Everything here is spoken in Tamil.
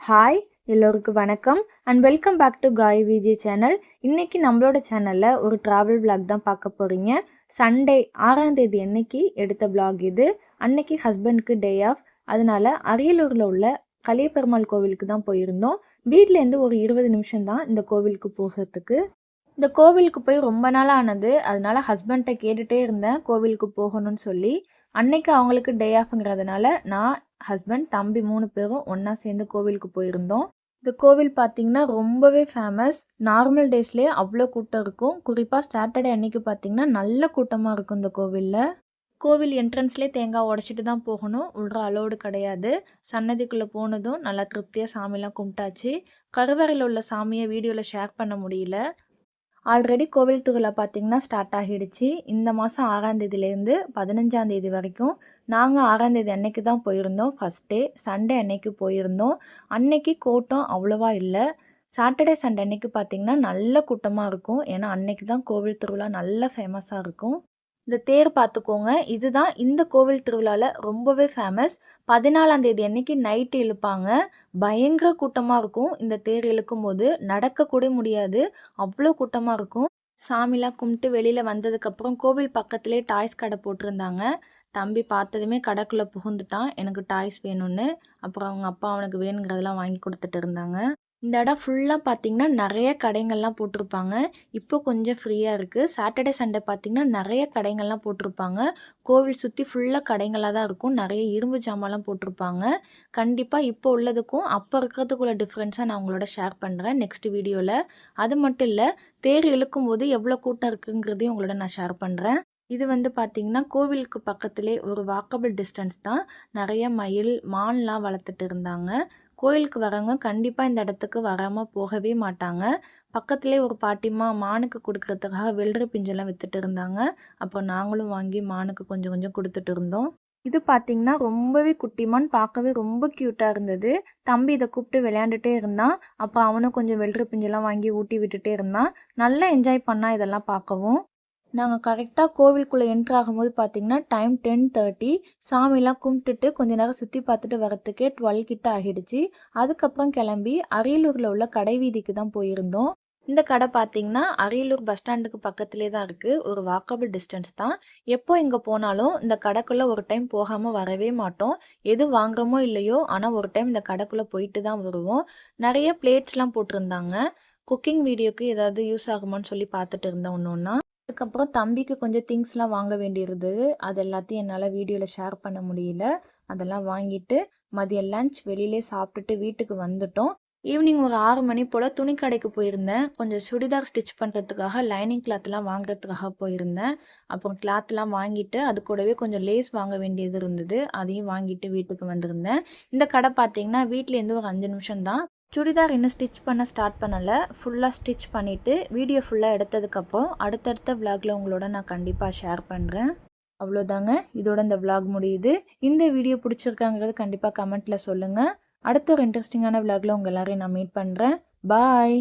ஹாய் எல்லோருக்கும் வணக்கம் அண்ட் வெல்கம் பேக் டு காய் விஜி சேனல். இன்றைக்கி நம்மளோட சேனலில் ஒரு ட்ராவல் vlog தான் பார்க்க போகிறீங்க. சண்டே 6ஆம் தேதி அன்னைக்கு எடுத்த vlog இது. அன்னைக்கு ஹஸ்பண்டுக்கு டே ஆஃப், அதனால அரியலூரில் உள்ள கலியபெருமாள் கோவிலுக்கு தான் போயிருந்தோம். வீட்டிலேருந்து ஒரு 20 நிமிஷம் தான் இந்த கோவிலுக்கு போகிறதுக்கு. இந்த கோவிலுக்கு போய் ரொம்ப நாள் ஆனது, அதனால ஹஸ்பண்ட்டை கேட்டுகிட்டே இருந்தேன் கோவிலுக்கு போகணும்னு சொல்லி. அன்னைக்கு அவங்களுக்கு டே ஆஃப்ங்கிறதுனால நான், ஹஸ்பண்ட், தம்பி 3 பேரும் ஒன்றா சேர்ந்து கோவிலுக்கு போயிருந்தோம். இந்த கோவில் பார்த்திங்கன்னா ரொம்பவே ஃபேமஸ். நார்மல் டேஸ்லேயே அவ்வளோ கூட்டம் இருக்கும். குறிப்பாக சாட்டர்டே அன்னைக்கு பார்த்திங்கன்னா நல்ல கூட்டமாக இருக்கும் இந்த கோவிலில். கோவில் என்ட்ரன்ஸ்லேயே தேங்காய் உடச்சிட்டு தான் போகணும், உள்ள அலோடு கிடையாது. சன்னதிக்குள்ளே போனதும் நல்லா திருப்தியாக சாமிலாம் கும்பிட்டாச்சு. கருவறையில் உள்ள சாமியை வீடியோவில் ஷேர் பண்ண முடியல. ஆல்ரெடி கோவில் திருவிழா பார்த்திங்கன்னா ஸ்டார்ட் ஆகிடுச்சு. இந்த மாதம் 6ஆம் தேதியிலேருந்து 15ஆம் தேதி வரைக்கும். நாங்கள் 6ஆம் தேதி அன்னைக்கு தான் போயிருந்தோம். ஃபஸ்ட் டே சண்டே அன்னைக்கு போயிருந்தோம். அன்னைக்கு கூட்டம் அவ்வளோவா இல்லை. சாட்டர்டே சண்டே அன்னைக்கு பார்த்திங்கன்னா நல்ல கூட்டமாக இருக்கும். ஏன்னா அன்னைக்கு தான் கோவில் திருவிழா நல்ல ஃபேமஸாக இருக்கும். இந்த தேர் பார்த்துக்கோங்க, இதுதான் இந்த கோவில் திருவிழாவில் ரொம்பவே ஃபேமஸ். 14ஆம் தேதி அன்னைக்கு நைட்டு இழுப்பாங்க. பயங்கர கூட்டமாக இருக்கும். இந்த தேர் இழுக்கும் போது நடக்கக்கூட முடியாது, அவ்வளோ கூட்டமாக இருக்கும். சாமிலாம் கும்பிட்டு வெளியில் வந்ததுக்கப்புறம் கோவில் பக்கத்துலேயே டாய்ஸ் கடை போட்டிருந்தாங்க. தம்பி பார்த்ததுமே கடைக்குள்ளே புகுந்துட்டான், எனக்கு டாய்ஸ் வேணும்னு. அப்புறம் அவங்க அப்பா அவனுக்கு வேணுங்கிறதெல்லாம் வாங்கி கொடுத்துட்டு இருந்தாங்க. இந்த இடம் ஃபுல்லாக பார்த்திங்கன்னா நிறைய கடைகள்லாம் போட்டிருப்பாங்க. இப்போ கொஞ்சம் ஃப்ரீயாக இருக்குது. சாட்டர்டே சண்டே பார்த்திங்கன்னா நிறைய கடைகள்லாம் போட்டிருப்பாங்க. கோவில் சுற்றி ஃபுல்லாக கடைகளாக தான் இருக்கும். நிறைய இரும்பு ஜாமான்லாம் போட்டிருப்பாங்க. கண்டிப்பாக இப்போ உள்ளதுக்கும் அப்போ இருக்கிறதுக்குள்ள டிஃப்ரென்ஸாக நான் உங்களோட ஷேர் பண்ணுறேன் நெக்ஸ்ட் வீடியோவில். அது மட்டும் இல்லை, தேர் இழுக்கும்போது எவ்வளோ கூட்டம் இருக்குங்கிறதையும் உங்களோட நான் ஷேர் பண்ணுறேன். இது வந்து பார்த்திங்கன்னா கோவிலுக்கு பக்கத்திலே ஒரு வாக்கபிள் டிஸ்டன்ஸ் தான். நிறைய மயில், மான்லாம் வளர்த்துட்டு இருந்தாங்க. கோயிலுக்கு வரவங்க கண்டிப்பாக இந்த இடத்துக்கு வராமல் போகவே மாட்டாங்க. பக்கத்துலேயே ஒரு பாட்டிமா மானுக்கு கொடுக்குறதுக்காக வெள்ளரி பிஞ்செல்லாம் விற்றுட்டு இருந்தாங்க. அப்போ நாங்களும் வாங்கி மானுக்கு கொஞ்சம் கொஞ்சம் கொடுத்துட்டு இருந்தோம். இது பார்த்திங்கன்னா ரொம்பவே குட்டிமான், பார்க்கவே ரொம்ப க்யூட்டாக இருந்தது. தம்பி இதை கூப்பிட்டு விளையாண்டுட்டே இருந்தான். அப்போ அவனும் கொஞ்சம் வெள்ளரி பிஞ்செல்லாம் வாங்கி ஊட்டி விட்டுட்டே இருந்தான். நல்லா என்ஜாய் பண்ணான் இதெல்லாம் பார்க்கவும். நாங்கள் கரெக்டாக கோவிலுக்குள்ளே என்ட்ரு ஆகும்போது பார்த்திங்கன்னா டைம் 10:30. சாமிலாம் கும்பிட்டுட்டு கொஞ்ச நேரம் சுற்றி பார்த்துட்டு வரத்துக்கே 12 கிட்ட ஆகிடுச்சு. அதுக்கப்புறம் கிளம்பி அரியலூரில் உள்ள கடை வீதிக்கு தான் போயிருந்தோம். இந்த கடை பார்த்திங்கன்னா அரியலூர் பஸ் ஸ்டாண்டுக்கு பக்கத்துலேயே தான் இருக்குது. ஒரு வாக்கபிள் டிஸ்டன்ஸ் தான். எப்போ இங்கே போனாலும் இந்த கடைக்குள்ளே ஒரு டைம் போகாமல் வரவே மாட்டோம். எது வாங்குறோமோ இல்லையோ, ஆனால் ஒரு டைம் இந்த கடைக்குள்ளே போயிட்டு தான் வருவோம். நிறைய பிளேட்ஸ்லாம் போட்டிருந்தாங்க. குக்கிங் வீடியோக்கு ஏதாவது யூஸ் ஆகுமான்னு சொல்லி பார்த்துட்டு இருந்தேன் ஒன்று ஒன்றா. அதுக்கப்புறம் தம்பிக்கு கொஞ்சம் திங்ஸ்லாம் வாங்க வேண்டியிருந்தது. அது எல்லாத்தையும் என்னால் வீடியோவில் ஷேர் பண்ண முடியல. அதெல்லாம் வாங்கிட்டு மதியம் லஞ்ச் வெளியிலே சாப்பிட்டுட்டு வீட்டுக்கு வந்துட்டோம். ஈவினிங் ஒரு 6 மணி போல் துணி கடைக்கு போயிருந்தேன். கொஞ்சம் சுடிதார் ஸ்டிச் பண்ணுறதுக்காக லைனிங் கிளாத்லாம் வாங்குறதுக்காக போயிருந்தேன். அப்புறம் கிளாத்லாம் வாங்கிட்டு அது கூடவே கொஞ்சம் லேஸ் வாங்க வேண்டியது இருந்தது. அதையும் வாங்கிட்டு வீட்டுக்கு வந்திருந்தேன். இந்த கடை பார்த்திங்கன்னா வீட்டிலேருந்து ஒரு 5 நிமிஷம் தான். சுடிதார் இன்னும் ஸ்டிச் பண்ண ஸ்டார்ட் பண்ணலை. ஃபுல்லாக ஸ்டிச் பண்ணிவிட்டு வீடியோ ஃபுல்லாக எடுத்ததுக்கப்புறம் அடுத்தடுத்த விலாகில் உங்களோட நான் கண்டிப்பாக ஷேர் பண்ணுறேன். அவ்வளோதாங்க, இதோட இந்த விலாக் முடியுது. இந்த வீடியோ பிடிச்சிருக்காங்கிறது கண்டிப்பாக கமெண்ட்டில் சொல்லுங்கள். அடுத்த ஒரு இன்ட்ரெஸ்டிங்கான விலாகில் உங்கள் எல்லாரையும் நான் மீட் பண்ணுறேன். பாய்.